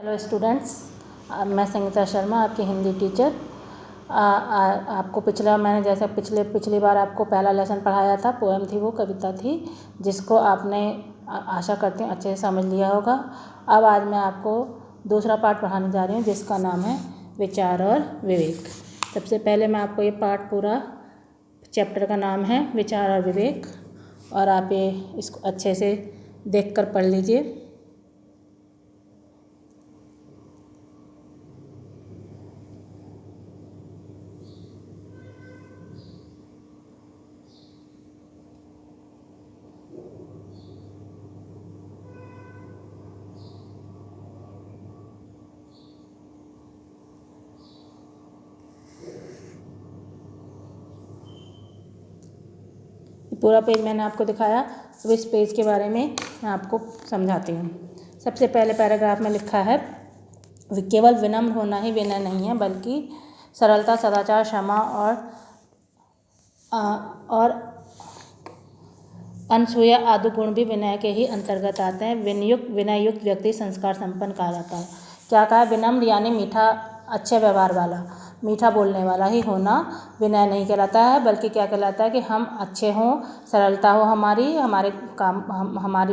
Hello students, मैं संगीता शर्मा आपकी Hindi teacher. आपको मैंने जैसे पिछली बार आपको पहला लेसन पढ़ाया था, पोएम थी, वो कविता थी, जिसको आपने आशा करती हूँ अच्छे से समझ लिया होगा। अब आज मैं आपको दूसरा पार्ट पढ़ाने जा रही हूँ, जिसका नाम है विचार और विवेक। सबसे पहले मैं आपको ये पार्ट, पूरा चैप्टर का नाम है विचार और विवेक, और आप ये इसको अच्छे से देखकर पढ़ लीजिए। पूरा पेज मैंने आपको दिखाया, तो इस पेज के बारे में मैं आपको समझाती हूँ। सबसे पहले पैराग्राफ में लिखा है, केवल विनम्र होना ही विनय नहीं है, बल्कि सरलता, सदाचार, क्षमा और अनसूया आदि गुण भी विनय के ही अंतर्गत आते हैं। विनययुक्त व्यक्ति संस्कार संपन्न कहा जाता है। क्या कहा? विनम्र यानी मीठा, अच्छे व्यवहार वाला, मीठा बोलने वाला ही होना विनय नहीं कहलाता है, बल्कि क्या कहलाता है कि हम अच्छे हों, सरलता हो हमारे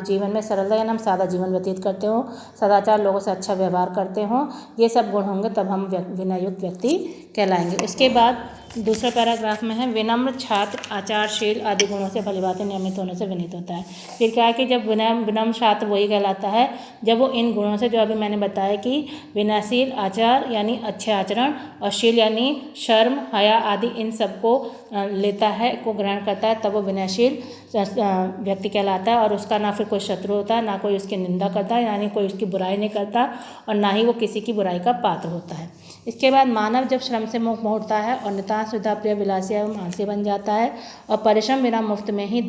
जीवन में सरलता, यानी हम सादा जीवन व्यतीत करते हों, सदाचार, लोगों से अच्छा व्यवहार करते हों, ये सब गुण होंगे तब हम विनययुक्त व्यक्ति कहलाएंगे। उसके बाद दूसरा पैराग्राफ में है, विनम्र छात्र आचारशील आदि गुणों से भलीभांति नियमित होने से विनीत होता है। फिर क्या है कि जब विनम्र छात्र वही कहलाता है जब वो इन गुणों से, जो अभी मैंने बताया कि विनयशील, आचार यानी अच्छे आचरण, और शील यानी शर्म, हया आदि, इन सबको लेता है, को ग्रहण करता है, तब वो विनयशील व्यक्ति कहलाता है। और उसका ना फिर कोई शत्रु होता है, ना कोई उसकी निंदा करता है, यानी कोई उसकी बुराई नहीं करता, और ना ही वो किसी की बुराई का पात्र होता है। इसके बाद मानव जब श्रम से मुक्त होता है और नितांत सुविधा प्रिय, विलासी एवं आलसी बन जाता है, और परिश्रम बिना मुफ्त में ही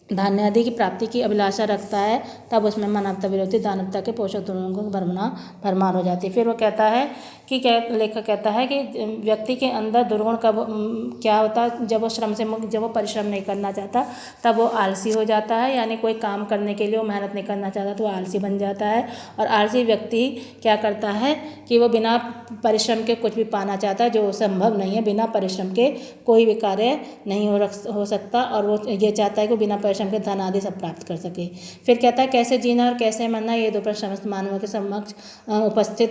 धान्य आदि की प्राप्ति की अभिलाषा रखता है, तब उसमें मानवता विरोधी, दानवता के पोषक गुणों को भरमार हो जाती है। फिर वो कहता है कि लेखक कहता है कि व्यक्ति के अंदर दुर्गुण कब क्या होता है, जब वो परिश्रम नहीं करना चाहता, तब वो आलसी हो जाता है, यानी कोई काम करने के लिए वो मेहनत नहीं करना चाहता तो वो आलसी बन जाता है। और आलसी व्यक्ति क्या करता है कि वो बिना परिश्रम के कुछ भी पाना चाहता है, जो संभव नहीं है। बिना परिश्रम के कोई भी कार्य नहीं हो सकता, और वो ये चाहता है कि बिना परिश्रम के धन आदि सब प्राप्त कर सके। फिर कहता है, कैसे जीना और कैसे मरना, ये दो प्रश्न समस्त मानवों के समक्ष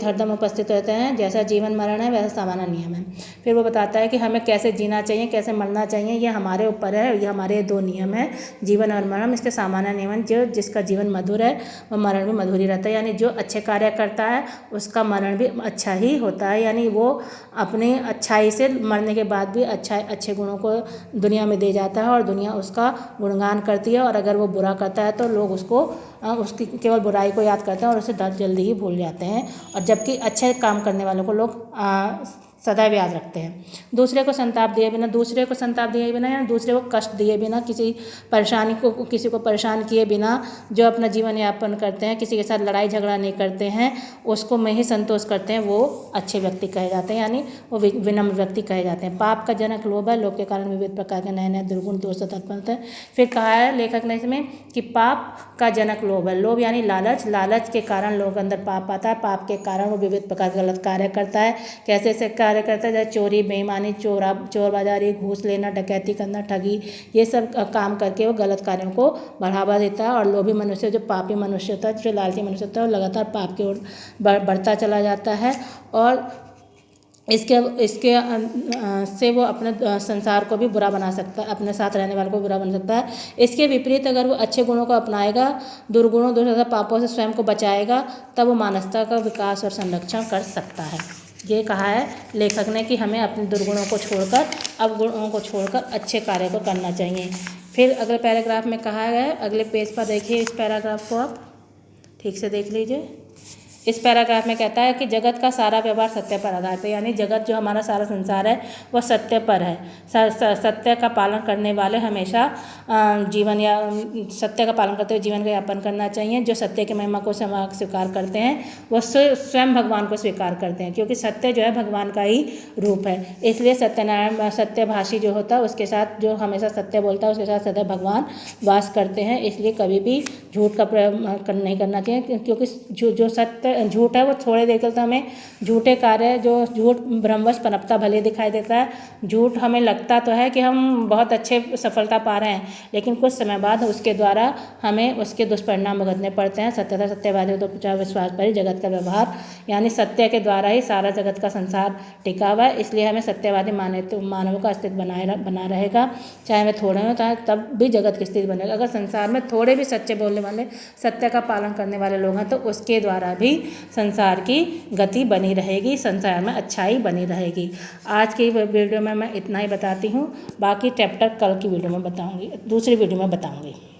हरदम उपस्थित रहते हैं। जैसा जीवन मरण है वैसा सामान्य नियम है। फिर वो बताता है कि हमें कैसे जीना चाहिए, कैसे मरना चाहिए, ये हमारे ऊपर है। ये हमारे दो नियम है, जीवन और मरण। इसके सामान्य नियम, जिसका जीवन मधुर है वह मरण भी मधुर ही रहता है, यानी जो अच्छे कार्य करता है उसका मरण भी अच्छा ही होता है, यानी वो अपनी अच्छाई से मरने के बाद भी अच्छे गुणों को दुनिया में दे जाता है, और दुनिया उसका गुणगान करती है। और अगर वो बुरा करता है तो लोग उसकी केवल बुराई को याद करते हैं और उसे जल्दी ही भूल जाते हैं, और जबकि अच्छे काम करने वालों को लोग सदैव याद रखते हैं। दूसरे को संताप दिए बिना, या दूसरे को कष्ट दिए बिना, किसी को परेशान किए बिना जो अपना जीवन यापन करते हैं, किसी के साथ लड़ाई झगड़ा नहीं करते हैं, उसको में ही संतोष करते हैं, वो अच्छे व्यक्ति कहे जाते हैं, यानी वो विनम्र व्यक्ति कहे जाते हैं। पाप का जनक लोभ है, लोभ के कारण विविध प्रकार के नए नए दुर्गुण दोष उत्पन्न होते हैं। फिर कहा है लेखक ने इसमें कि पाप का जनक लोभ है। लोभ यानी लालच के कारण लोगों के अंदर पाप आता है। पाप के कारण वो विविध प्रकार के गलत कार्य करता है। कैसे कार्य करता है? जैसे चोरी, बेईमानी, चोर बाजारी, घूस लेना, डकैती करना, ठगी, ये सब काम करके वो गलत कार्यों को बढ़ावा देता है। और लोभी मनुष्य, जो पापी मनुष्य होता है, जो लालची मनुष्य होता है, वो लगातार पाप की ओर बढ़ता चला जाता है, और इसके से वो अपने संसार को भी बुरा बना सकता है, अपने साथ रहने वालों को बुरा बना सकता है। इसके विपरीत अगर वो अच्छे गुणों को अपनाएगा, दुर्गुणों तथा पापों से स्वयं को बचाएगा, तब वो मानवता का विकास और संरक्षण कर सकता है। ये कहा है लेखक ने कि हमें अपने दुर्गुणों को छोड़कर, अवगुणों को छोड़कर अच्छे कार्य को करना चाहिए। फिर अगले पैराग्राफ में कहा गया है, अगले पेज पर देखिए, इस पैराग्राफ को आप ठीक से देख लीजिए। इस पैराग्राफ में कहता है कि जगत का सारा व्यवहार सत्य पर आधारित है, यानी जगत, जो हमारा सारा संसार है, वह सत्य पर है। सत्य का पालन करने वाले हमेशा सत्य का पालन करते हुए जीवन का यापन करना चाहिए। जो सत्य की महिमा को स्वीकार करते हैं वह स्वयं भगवान को स्वीकार करते हैं, क्योंकि सत्य जो है भगवान का ही रूप है। इसलिए सत्यनारायण, सत्यभाषी जो होता है, उसके साथ, जो हमेशा सत्य बोलता है, उसके साथ सदैव भगवान वास करते हैं। इसलिए कभी भी झूठ का प्रयोग नहीं करना चाहिए, क्योंकि जो सत्य झूठ है वो थोड़ी देर के लिए तो हमें झूठे कार्य, जो झूठ भ्रमवश पनपता भले दिखाई देता है। झूठ हमें लगता तो है कि हम बहुत अच्छे सफलता पा रहे हैं, लेकिन कुछ समय बाद उसके द्वारा हमें उसके दुष्परिणाम भुगतने पड़ते हैं। सत्यता सत्यवादी तो विश्वास पर ही जगत का व्यवहार, यानी सत्य के द्वारा ही सारा जगत का संसार टिका हुआ है। इसलिए हमें सत्यवादी मानव का अस्तित्व बना रहेगा, चाहे वे थोड़े हों चाहे तब भी जगत की स्थिति बनेगा। अगर संसार में थोड़े भी सच्चे बोलने वाले, सत्य का पालन करने वाले लोग हैं तो उसके द्वारा भी संसार की गति बनी रहेगी, संसार में अच्छाई बनी रहेगी। आज की वीडियो में मैं इतना ही बताती हूँ, बाकी चैप्टर कल की वीडियो में बताऊँगी, दूसरी वीडियो में बताऊँगी।